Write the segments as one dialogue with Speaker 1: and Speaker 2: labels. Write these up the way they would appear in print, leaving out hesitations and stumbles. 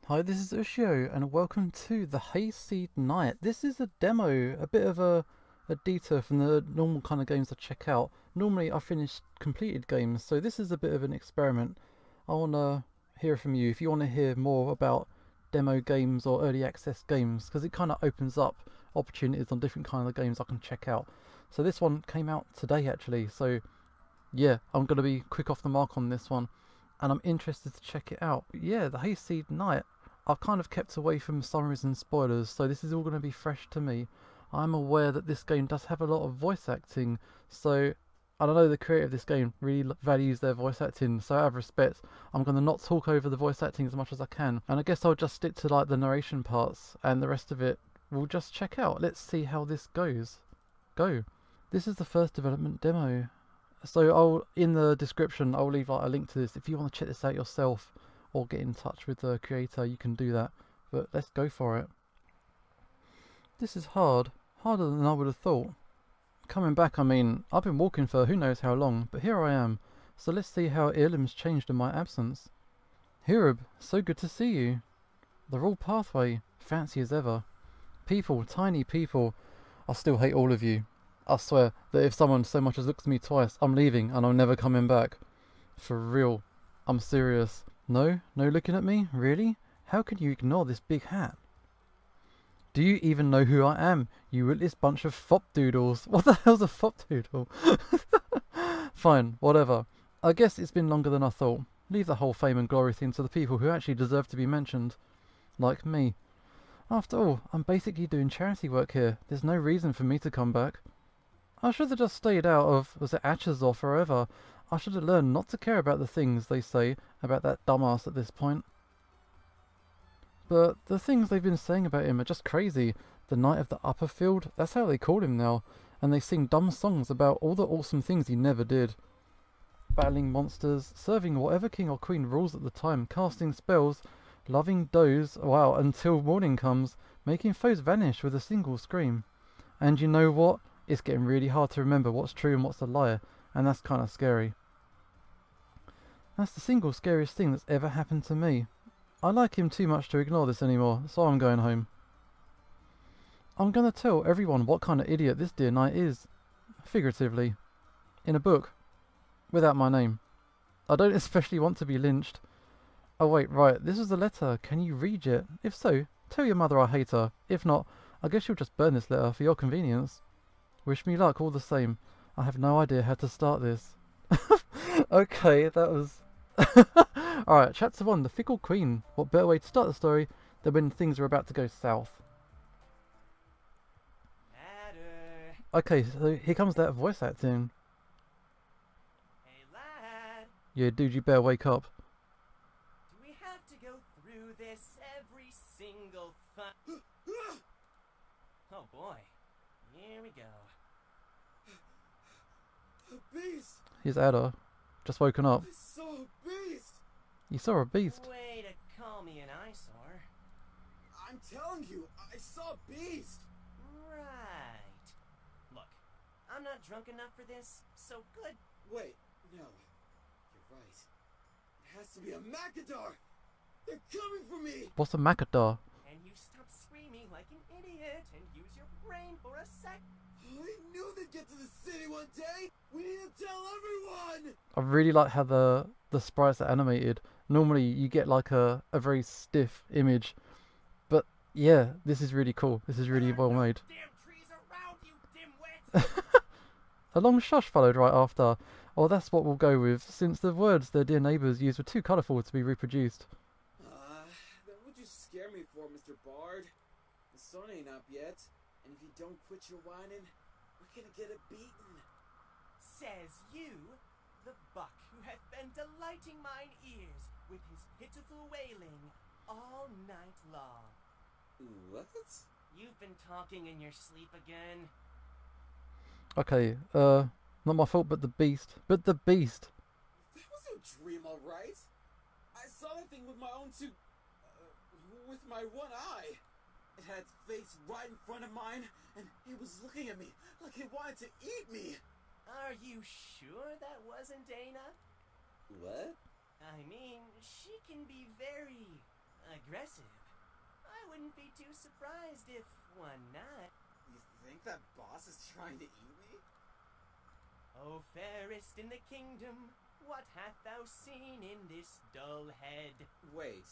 Speaker 1: Hi, this is Ushio, and welcome to the Hayseed Knight. This is a demo, a bit of a detour from the normal kind of games I check out. Normally I finish completed games, so this is a bit of an experiment. I want to hear from you if you want to hear more about demo games or early access games, because it kind of opens up opportunities on different kind of games I can check out. So this one came out today actually, so yeah, I'm going to be quick off the mark on this one, and I'm interested to check it out. But yeah, the Hayseed Knight, I've kind of kept away from summaries and spoilers, so this is all going to be fresh to me. I'm aware that this game does have a lot of voice acting, so I don't know, the creator of this game really values their voice acting, so out of respect, I'm going to not talk over the voice acting as much as I can, and I guess I'll just stick to like the narration parts, and the rest of it we'll just check out. Let's see how this goes. Go. This is the first development demo. So I'll in the description I'll leave like a link to this. If you want to check this out yourself or get in touch with the creator, you can do that. But let's go for it. This is hard. Harder than I would have thought. Coming back, I mean, I've been walking for who knows how long, but here I am. So let's see how Earlim's changed in my absence. Hirib, so good to see you. The raw pathway, fancy as ever. People, tiny people. I still hate all of you. I swear that if someone so much as looks at me twice, I'm leaving and I'm never coming back. For real. I'm serious. No? No looking at me? Really? How can you ignore this big hat? Do you even know who I am, you witless bunch of fop doodles? What the hell's a fop doodle? Fine, whatever. I guess it's been longer than I thought. Leave the whole fame and glory thing to the people who actually deserve to be mentioned. Like me. After all, I'm basically doing charity work here. There's no reason for me to come back. I should have just stayed out of, was it Achazov forever? I should have learned not to care about the things they say about that dumbass at this point. But the things they've been saying about him are just crazy. The Knight of the Upper Field, that's how they call him now. And they sing dumb songs about all the awesome things he never did. Battling monsters, serving whatever king or queen rules at the time, casting spells, loving does, wow, until morning comes, making foes vanish with a single scream. And you know what? It's getting really hard to remember what's true and what's a lie, and that's kind of scary. That's the single scariest thing that's ever happened to me. I like him too much to ignore this anymore, so I'm going home. I'm gonna tell everyone what kind of idiot this dear knight is. Figuratively. In a book. Without my name. I don't especially want to be lynched. Oh wait, right, this is a letter. Can you read it? If so, tell your mother I hate her. If not, I guess you'll just burn this letter for your convenience. Wish me luck all the same. I have no idea how to start this. Okay, that was... Alright, chapter 1, The Fickle Queen. What better way to start the story than when things are about to go south?
Speaker 2: Ader.
Speaker 1: Okay, so here comes that voice acting.
Speaker 2: Hey lad,
Speaker 1: Yeah, dude, you better wake up.
Speaker 2: do we have to go through this every single Oh boy, here we go.
Speaker 3: A beast!
Speaker 1: Here's Ader. Just woken up.
Speaker 3: I saw a beast!
Speaker 1: You saw a beast.
Speaker 2: Way to call me an eyesore.
Speaker 3: I'm telling you, I saw a beast!
Speaker 2: Right. Look, I'm not drunk enough for this, so good.
Speaker 3: Wait, no. You're right. It has to be a Macadar! They're coming for me!
Speaker 1: What's a Macadar?
Speaker 2: And you stop screaming like an idiot and use your brain for a sec.
Speaker 3: I knew they'd get to the city one day! We need to tell everyone!
Speaker 1: I really like how the sprites are animated. Normally you get like a very stiff image. But yeah, this is really cool. This is really well made.
Speaker 2: Damn trees around you, dimwit!
Speaker 1: A long shush followed right after. Oh, that's what we'll go with, since the words their dear neighbours used were too colourful to be reproduced.
Speaker 3: Then what'd you scare me for, Mr. Bard? The sun ain't up yet, and if you don't quit your whining, we're gonna get it beaten.
Speaker 2: Says you, the buck who hath been delighting mine ears with his pitiful wailing all night long.
Speaker 3: What?
Speaker 2: You've been talking in your sleep again.
Speaker 1: Okay, not my fault, but the beast. But the beast!
Speaker 3: That was a dream, alright. I saw that thing with my own two... with my one eye. It had its face right in front of mine, and it was looking at me like it wanted to eat me.
Speaker 2: Are you sure that wasn't Dana?
Speaker 3: What?
Speaker 2: I mean, she can be very aggressive. I wouldn't be too surprised if one night...
Speaker 3: You think that boss is trying to eat me?
Speaker 2: O fairest in the kingdom, what hast thou seen in this dull head?
Speaker 3: Wait.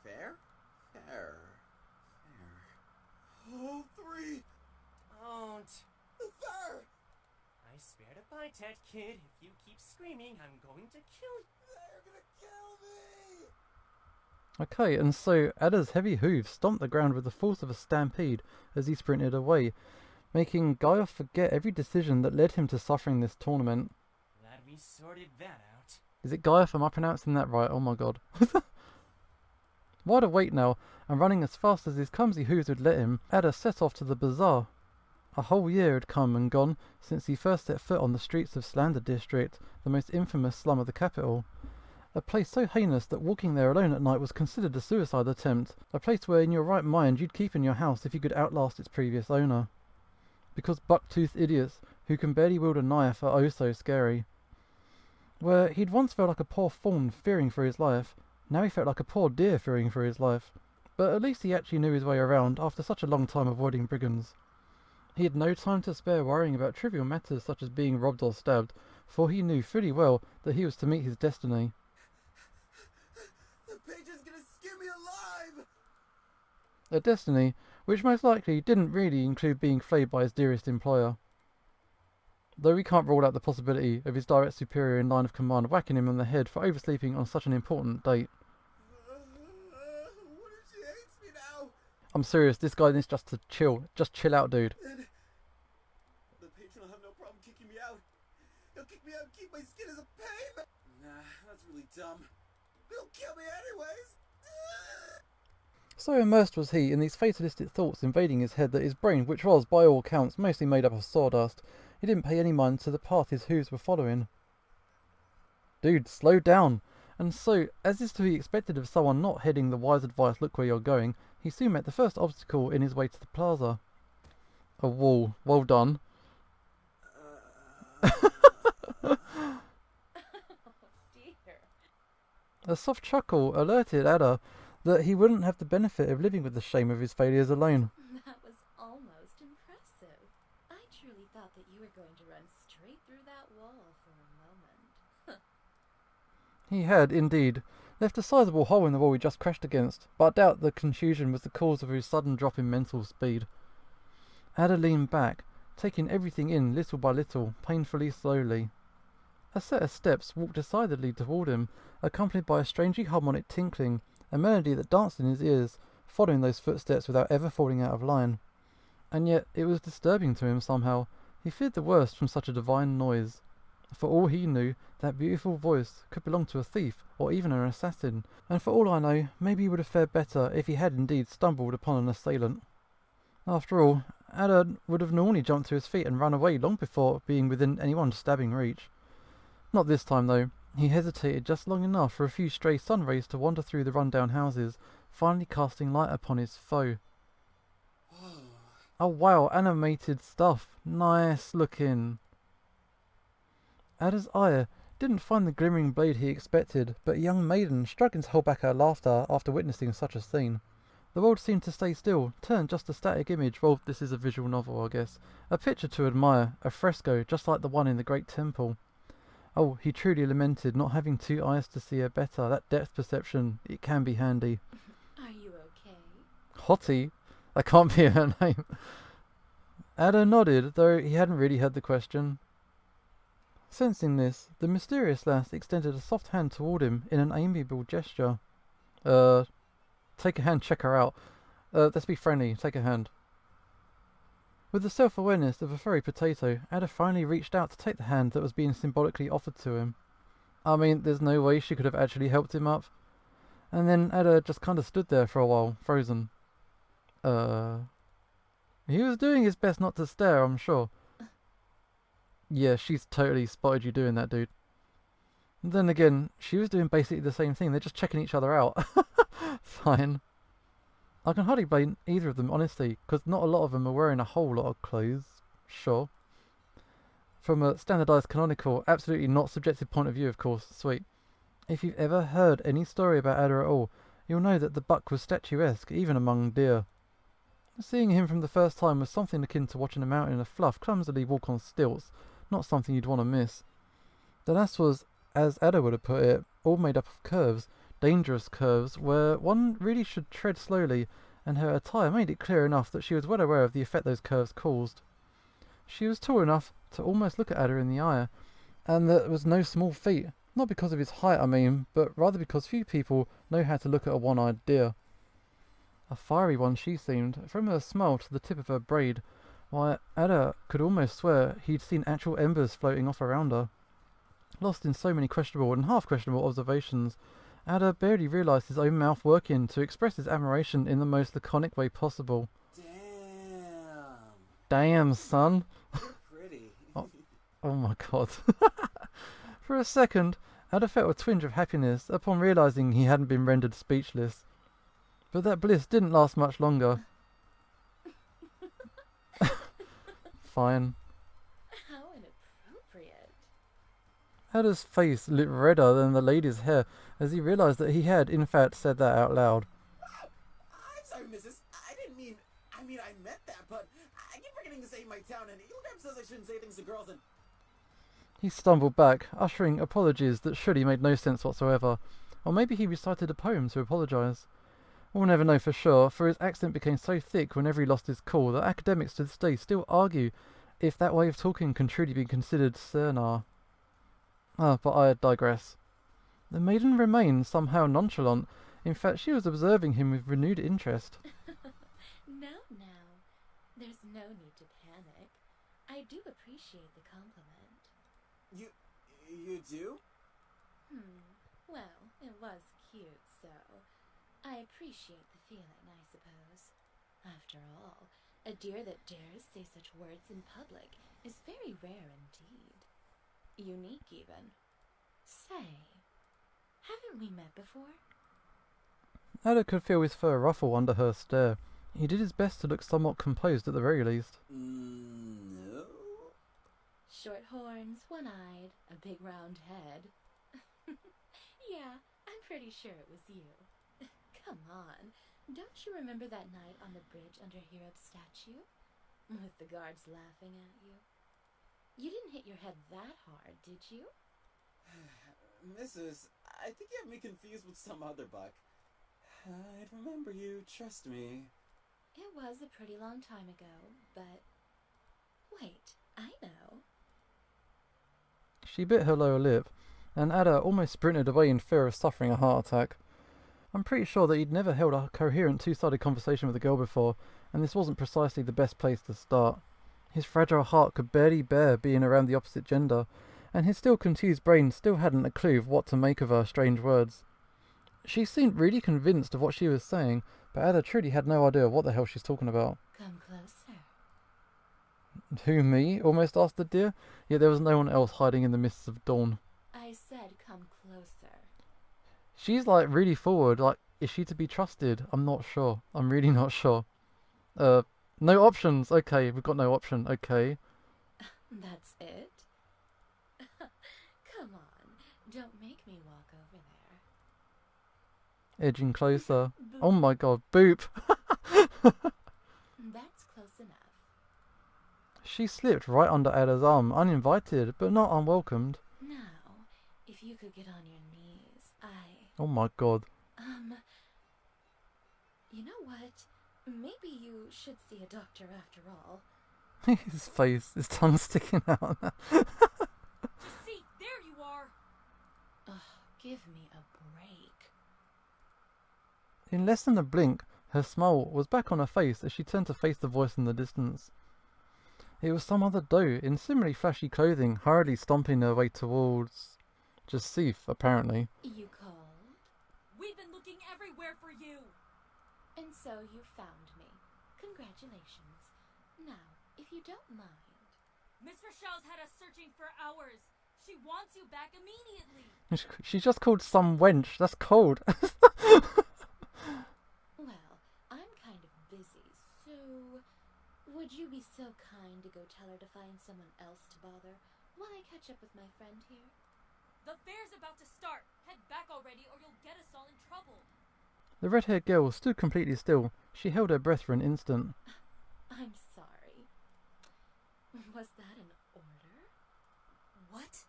Speaker 3: Fair? Fair. Oh, 3!
Speaker 2: Don't.
Speaker 3: Fair!
Speaker 2: I swear to bite that kid, if you keep screaming, I'm going to kill you.
Speaker 3: They're gonna kill me!
Speaker 1: Okay, and so Ader's heavy hooves stomped the ground with the force of a stampede as he sprinted away, making Gaia forget every decision that led him to suffering this tournament.
Speaker 2: Glad we sorted that out.
Speaker 1: Is it Gaia? Am I pronouncing that right? Oh my god. Wide awake now, and running as fast as his clumsy hooves would let him, Ader set off to the bazaar. A whole year had come and gone since he first set foot on the streets of Slander District, the most infamous slum of the capital. A place so heinous that walking there alone at night was considered a suicide attempt. A place where in your right mind you'd keep in your house if you could outlast its previous owner. Because buck-toothed idiots who can barely wield a knife are oh so scary. Where he'd once felt like a poor fawn fearing for his life, now he felt like a poor deer fearing for his life. But at least he actually knew his way around after such a long time avoiding brigands. He had no time to spare worrying about trivial matters such as being robbed or stabbed, for he knew fully well that he was to meet his destiny.
Speaker 3: The page is gonna skin me alive!
Speaker 1: A destiny which most likely didn't really include being flayed by his dearest employer. Though we can't rule out the possibility of his direct superior in line of command whacking him on the head for oversleeping on such an important date.
Speaker 3: What if she hates me now?
Speaker 1: I'm serious, this guy needs just to chill. Just chill out, dude.
Speaker 3: Then the patron will have no problem kicking me out. He'll kick me out and keep my skin as a payment. Nah, that's really dumb. He'll kill me anyways.
Speaker 1: So immersed was he in these fatalistic thoughts invading his head that his brain, which was, by all accounts, mostly made up of sawdust, he didn't pay any mind to the path his hooves were following. Dude, slow down. And so, as is to be expected of someone not heeding the wise advice look where you're going, he soon met the first obstacle in his way to the plaza. A wall. Well done.
Speaker 4: Oh dear.
Speaker 1: A soft chuckle alerted Ader that he wouldn't have the benefit of living with the shame of his failures alone.
Speaker 4: That was almost impressive. I truly thought that you were going to run straight through that wall for a moment.
Speaker 1: He had, indeed, left a sizable hole in the wall he just crashed against, but I doubt the confusion was the cause of his sudden drop in mental speed. Ader leaned back, taking everything in little by little, painfully slowly. A set of steps walked decidedly toward him, accompanied by a strangely harmonic tinkling, a melody that danced in his ears, following those footsteps without ever falling out of line. And yet it was disturbing to him somehow. He feared the worst from such a divine noise. For all he knew, that beautiful voice could belong to a thief or even an assassin, and for all I know, maybe he would have fared better if he had indeed stumbled upon an assailant. After all, Ader would have normally jumped to his feet and run away long before being within anyone's stabbing reach. Not this time though. He hesitated just long enough for a few stray sun rays to wander through the run-down houses, finally casting light upon his foe. Oh wow, animated stuff. Nice looking. Ader's eye didn't find the glimmering blade he expected, but a young maiden struggling to hold back her laughter after witnessing such a scene. The world seemed to stay still, turned just a static image. Well, this is a visual novel, I guess. A picture to admire, a fresco just like the one in the great temple. Oh, he truly lamented not having two eyes to see her better. That depth perception, it can be handy.
Speaker 4: Are you okay?
Speaker 1: Hottie? That can't be her name. Ader nodded, though he hadn't really heard the question. Sensing this, the mysterious lass extended a soft hand toward him in an amiable gesture. Take a hand, check her out. Let's be friendly, take a hand. With the self-awareness of a furry potato, Ader finally reached out to take the hand that was being symbolically offered to him. I mean, there's no way she could have actually helped him up. And then Ader just kind of stood there for a while, frozen. He was doing his best not to stare, I'm sure. Yeah, she's totally spotted you doing that, dude. And then again, she was doing basically the same thing. They're just checking each other out. Fine. I can hardly blame either of them, honestly, because not a lot of them are wearing a whole lot of clothes. Sure. From a standardised canonical, absolutely not subjective point of view, of course. Sweet. If you've ever heard any story about Ader at all, you'll know that the buck was statuesque even among deer. Seeing him from the first time was something akin to watching a mountain of fluff clumsily walk on stilts, not something you'd want to miss. The lass was, as Ader would have put it, all made up of curves, dangerous curves, where one really should tread slowly, and her attire made it clear enough that she was well aware of the effect those curves caused. She was tall enough to almost look at Ader in the eye, and that was no small feat, not because of his height I mean, but rather because few people know how to look at a one-eyed deer. A fiery one she seemed, from her smile to the tip of her braid, why Ader could almost swear he'd seen actual embers floating off around her. Lost in so many questionable and half-questionable observations, Ader barely realised his own mouth working to express his admiration in the most laconic way possible. Damn, son.
Speaker 3: You're pretty.
Speaker 1: Oh my god. For a second, Ader felt a twinge of happiness upon realising he hadn't been rendered speechless. But that bliss didn't last much longer. Fine.
Speaker 4: How inappropriate.
Speaker 1: Ader's face lit redder than the lady's hair as he realised that he had, in fact, said that out loud.
Speaker 3: I'm sorry, missus. I meant that, but I keep forgetting to say my town, and Ilgram says I shouldn't say things to girls, and...
Speaker 1: He stumbled back, uttering apologies that surely made no sense whatsoever. Or maybe he recited a poem to apologise. We'll never know for sure, for his accent became so thick whenever he lost his cool that academics to this day still argue if that way of talking can truly be considered cernar. But I digress. The maiden remained somehow nonchalant. In fact, she was observing him with renewed interest.
Speaker 4: Now, there's no need to panic. I do appreciate the compliment.
Speaker 3: You do?
Speaker 4: Well, it was cute, so I appreciate the feeling, I suppose. After all, a deer that dares say such words in public is very rare indeed. Unique, even. Say, haven't we met before?
Speaker 1: Ader could feel his fur ruffle under her stare. He did his best to look somewhat composed at the very least.
Speaker 3: No.
Speaker 4: Short horns, one-eyed, a big round head. Yeah, I'm pretty sure it was you. Come on, don't you remember that night on the bridge under Herod's statue? With the guards laughing at you? You didn't hit your head that hard, did you?
Speaker 3: Missus, I think you have me confused with some other buck. I'd remember you, trust me.
Speaker 4: It was a pretty long time ago, but... Wait, I know.
Speaker 1: She bit her lower lip, and Ader almost sprinted away in fear of suffering a heart attack. I'm pretty sure that he'd never held a coherent two-sided conversation with a girl before, and this wasn't precisely the best place to start. His fragile heart could barely bear being around the opposite gender, and his still confused brain still hadn't a clue of what to make of her strange words. She seemed really convinced of what she was saying, but Ader truly had no idea what the hell she's talking about.
Speaker 4: Come closer.
Speaker 1: Who, me? Almost asked the deer, yet there was no one else hiding in the mists of dawn.
Speaker 4: I said come closer.
Speaker 1: She's like really forward, like, is she to be trusted? I'm not sure. I'm really not sure. No options. Okay, we've got no option. Okay.
Speaker 4: That's it? Come on, don't make me walk over there.
Speaker 1: Edging closer.
Speaker 4: Boop.
Speaker 1: Oh my god, boop!
Speaker 4: That's close enough.
Speaker 1: She slipped right under Ader's arm, uninvited, but not unwelcomed.
Speaker 4: Now, if you could get on your knees,
Speaker 1: Oh my god.
Speaker 4: You know what? Maybe you should see a doctor after all.
Speaker 1: His face, his tongue sticking out.
Speaker 5: See, there you are!
Speaker 4: Ugh, give me a break.
Speaker 1: In less than a blink, her smile was back on her face as she turned to face the voice in the distance. It was some other doe in similarly flashy clothing, hurriedly stomping her way towards... just Sif, apparently.
Speaker 4: You called?
Speaker 5: We've been looking everywhere for you!
Speaker 4: And so you found me. Congratulations. Now, if you don't mind...
Speaker 5: Miss Rochelle's had us searching for hours. She wants you back immediately.
Speaker 1: She just called some wench. That's cold.
Speaker 4: Well, I'm kind of busy, so... Would you be so kind to go tell her to find someone else to bother while I catch up with my friend here?
Speaker 5: The fair's about to start. Head back already or you'll get us all in trouble.
Speaker 1: The red-haired girl stood completely still. She held her breath for an instant.
Speaker 4: I'm sorry. Was that an order?
Speaker 5: What?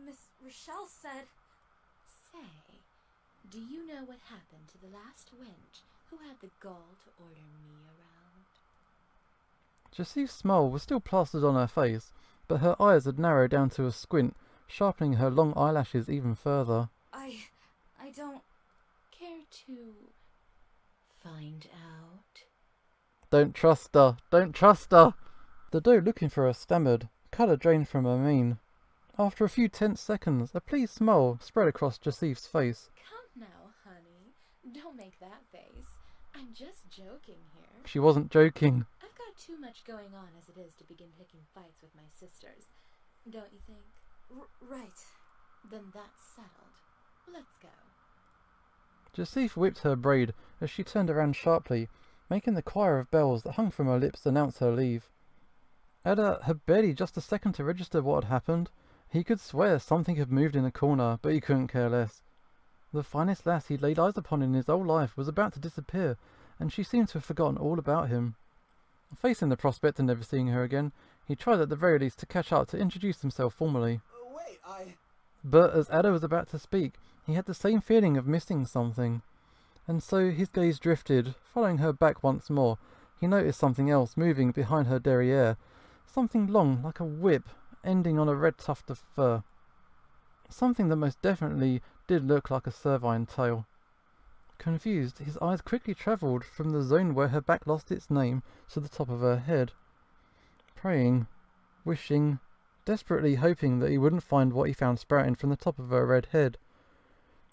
Speaker 5: Miss Rochelle said...
Speaker 4: Say, do you know what happened to the last wench who had the gall to order me around?
Speaker 1: Jacif's smile was still plastered on her face, but her eyes had narrowed down to a squint, sharpening her long eyelashes even further.
Speaker 5: I don't...
Speaker 4: Care to find out?
Speaker 1: Don't trust her! Don't trust her! The doe looking for her stammered, colour drained from her mane. After a few tense seconds, a pleased smile spread across Jacif's face.
Speaker 4: Come now, honey. Don't make that face. I'm just joking here.
Speaker 1: She wasn't joking.
Speaker 4: I've got too much going on as it is to begin picking fights with my sisters. Don't you think?
Speaker 5: Right.
Speaker 4: Then that's settled. Let's go.
Speaker 1: Jacif whipped her braid as she turned around sharply, making the choir of bells that hung from her lips announce her leave. Ader had barely just a second to register what had happened. He could swear something had moved in a corner, but he couldn't care less. The finest lass he'd laid eyes upon in his whole life was about to disappear, and she seemed to have forgotten all about him. Facing the prospect of never seeing her again, he tried at the very least to catch up to introduce himself formally.
Speaker 3: Wait,
Speaker 1: But as Ader was about to speak, he had the same feeling of missing something. And so his gaze drifted, following her back once more. He noticed something else moving behind her derriere, something long like a whip, ending on a red tuft of fur. Something that most definitely did look like a cervine tail. Confused, his eyes quickly travelled from the zone where her back lost its name to the top of her head. Praying, wishing, desperately hoping that he wouldn't find what he found sprouting from the top of her red head.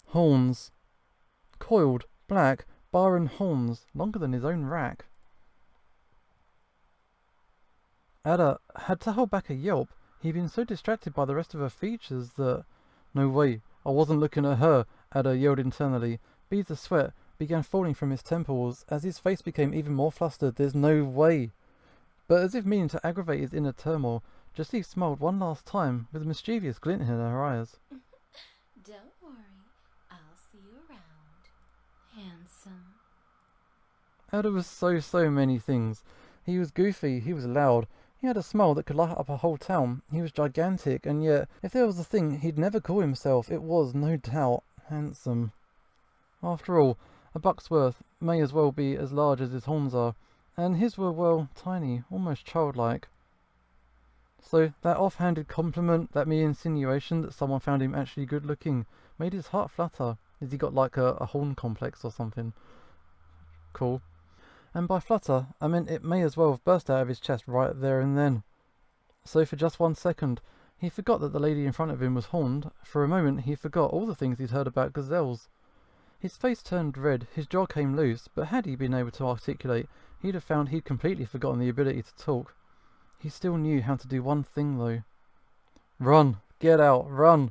Speaker 1: Horns. Coiled, black, barren horns, longer than his own rack. Ader had to hold back a yelp. He'd been so distracted by the rest of her features that... No way, I wasn't looking at her, Ader yelled internally. Beads of sweat began falling from his temples as his face became even more flustered. There's no way. But as if meaning to aggravate his inner turmoil, Jacif smiled one last time with a mischievous glint in her eyes.
Speaker 4: Don't worry, I'll see you around, handsome.
Speaker 1: Ader was so many things. He was goofy, he was loud, he had a smile that could light up a whole town, he was gigantic, and yet, if there was a thing he'd never call himself, it was, no doubt, handsome. After all, a buck's worth may as well be as large as his horns are, and his were, well, tiny, almost childlike. So that off-handed compliment, that mere insinuation that someone found him actually good-looking, made his heart flutter. Has he got like a horn complex or something? Cool. And by flutter, I meant it may as well have burst out of his chest right there and then. So for just 1 second, he forgot that the lady in front of him was horned. For a moment, he forgot all the things he'd heard about gazelles. His face turned red, his jaw came loose, but had he been able to articulate, he'd have found he'd completely forgotten the ability to talk. He still knew how to do one thing, though. Run! Get out! Run!